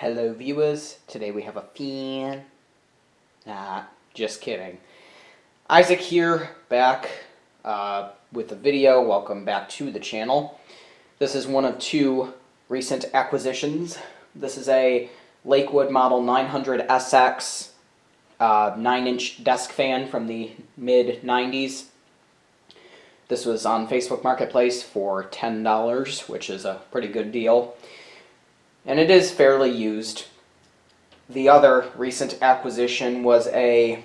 Hello viewers, today we have a fan. Nah, just kidding. Isaac here, back with a video. Welcome back to the channel. This is one of two recent acquisitions. This is a Lakewood Model 900SX 9-inch desk fan from the mid-90s. This was on Facebook Marketplace for $10, which is a pretty good deal. And it is fairly used. The other recent acquisition was a,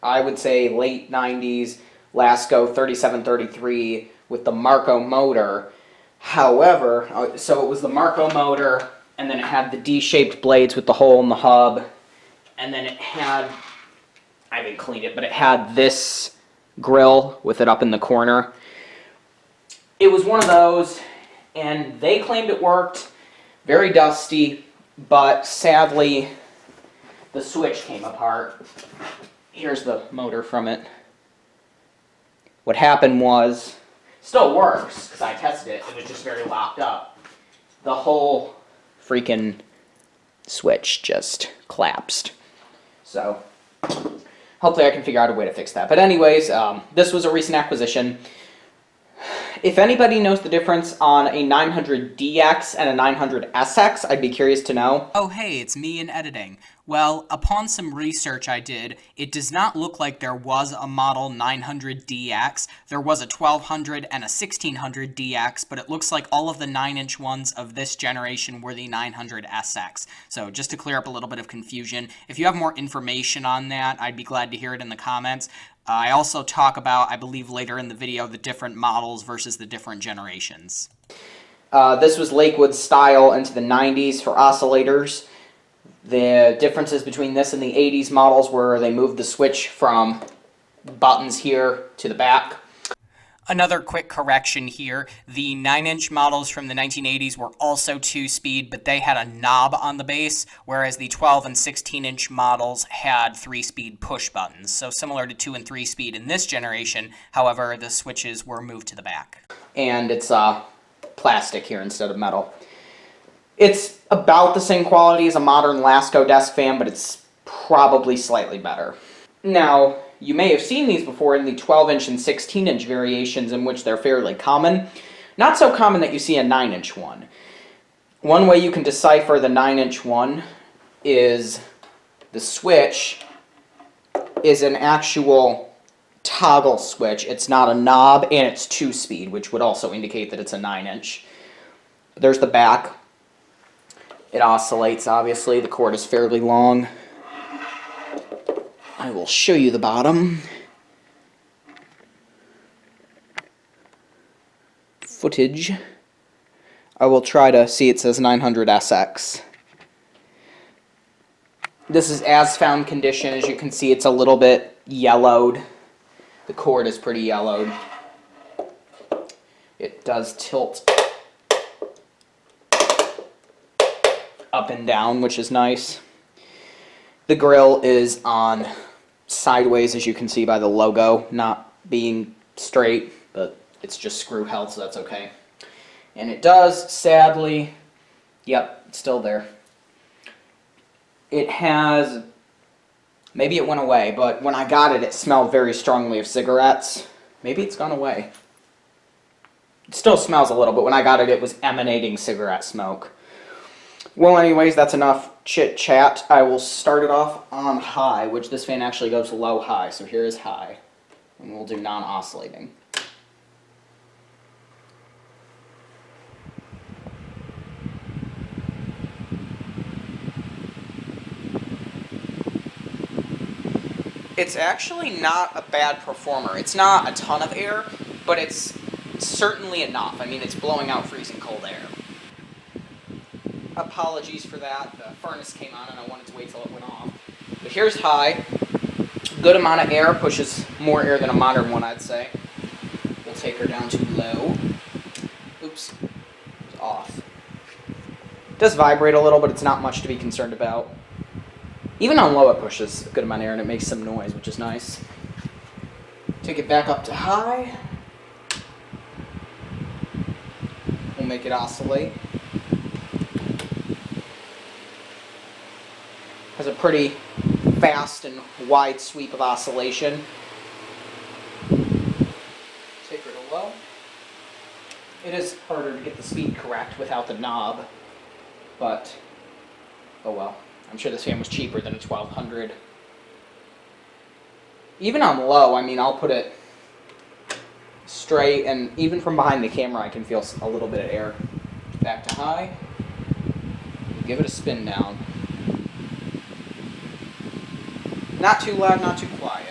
I would say, late 90s Lasco 3733 with the Marco motor. However, so it was the Marco motor, and then it had the D-shaped blades with the hole in the hub, and then it had, I haven't cleaned it, but it had this grill with it up in the corner. It was one of those, and they claimed it worked. Very dusty, but sadly the switch came apart. Here's the motor from it. What happened was, still works because I tested it, it was just very locked up. The whole freaking switch just collapsed. So hopefully I can figure out a way to fix that. But anyways, this was a recent acquisition. If anybody knows the difference on a 900DX and a 900SX, I'd be curious to know. Oh hey, it's me in editing. Well, upon some research I did, it does not look like there was a model 900DX. There was a 1200 and a 1600DX, but it looks like all of the 9-inch ones of this generation were the 900SX. So just to clear up a little bit of confusion, if you have more information on that, I'd be glad to hear it in the comments. I also talk about, I believe later in the video, the different models versus the different generations. This was Lakewood style into the 90s for oscillators. The differences between this and the 80s models were they moved the switch from buttons here to the back. Another quick correction here, the 9-inch models from the 1980s were also 2-speed, but they had a knob on the base, whereas the 12 and 16-inch models had 3-speed push buttons. So similar to 2 and 3-speed in this generation, however, the switches were moved to the back. And it's plastic here instead of metal. It's about the same quality as a modern Lasco desk fan, but it's probably slightly better. Now, you may have seen these before in the 12-inch and 16-inch variations, in which they're fairly common. Not so common that you see a 9-inch one. One way you can decipher the 9-inch one is the switch is an actual toggle switch. It's not a knob, and it's 2-speed, which would also indicate that it's a 9-inch. There's the back. It oscillates, obviously. The cord is fairly long. I will show you the bottom. Footage. I will try to see, it says 900SX. This is as found condition. As you can see, it's a little bit yellowed. The cord is pretty yellowed. It does tilt up and down, which is nice. The grill is on sideways, as you can see by the logo, not being straight, but it's just screw held, so that's okay. And it does, sadly, yep, it's still there. It has, maybe it went away, but when I got it, it smelled very strongly of cigarettes. Maybe it's gone away. It still smells a little, but when I got it, it was emanating cigarette smoke. Well, anyways, that's enough chit-chat. I will start it off on high, which this fan actually goes low-high, so here is high. And we'll do non-oscillating. It's actually not a bad performer. It's not a ton of air, but it's certainly enough. I mean, it's blowing out freezing cold air. Apologies for that. The furnace came on and I wanted to wait till it went off. But here's high. Good amount of air. Pushes more air than a modern one, I'd say. We'll take her down to low. Oops. It's off. It does vibrate a little, but it's not much to be concerned about. Even on low, it pushes a good amount of air and it makes some noise, which is nice. Take it back up to high. We'll make it oscillate. Has a pretty fast and wide sweep of oscillation. Take her to low. It is harder to get the speed correct without the knob, but oh well. I'm sure this fan was cheaper than a 1200. Even on low, I mean, I'll put it straight, and even from behind the camera I can feel a little bit of air. Back to high. Give it a spin down. Not too loud, not too quiet.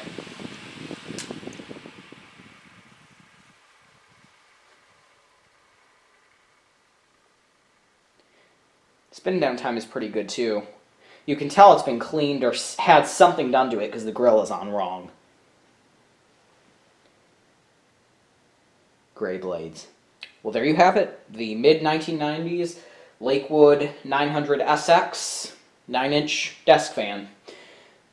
Spin down time is pretty good too. You can tell it's been cleaned or had something done to it because the grill is on wrong. Gray blades. Well, there you have it. The mid-1990s Lakewood 900SX 9-inch desk fan.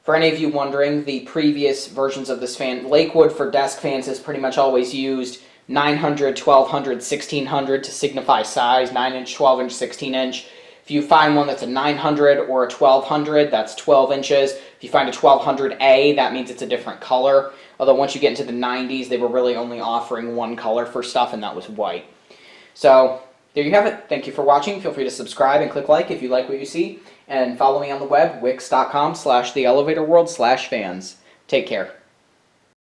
For any of you wondering, the previous versions of this fan, Lakewood for desk fans has pretty much always used 900, 1200, 1600 to signify size, 9-inch, 12-inch, 16-inch. If you find one that's a 900 or a 1200, that's 12 inches. If you find a 1200A, that means it's a different color. Although once you get into the 90s, they were really only offering one color for stuff, and that was white. So there you have it. Thank you for watching. Feel free to subscribe and click like if you like what you see. And follow me on the web, wix.com/theelevatorworld/fans. Take care.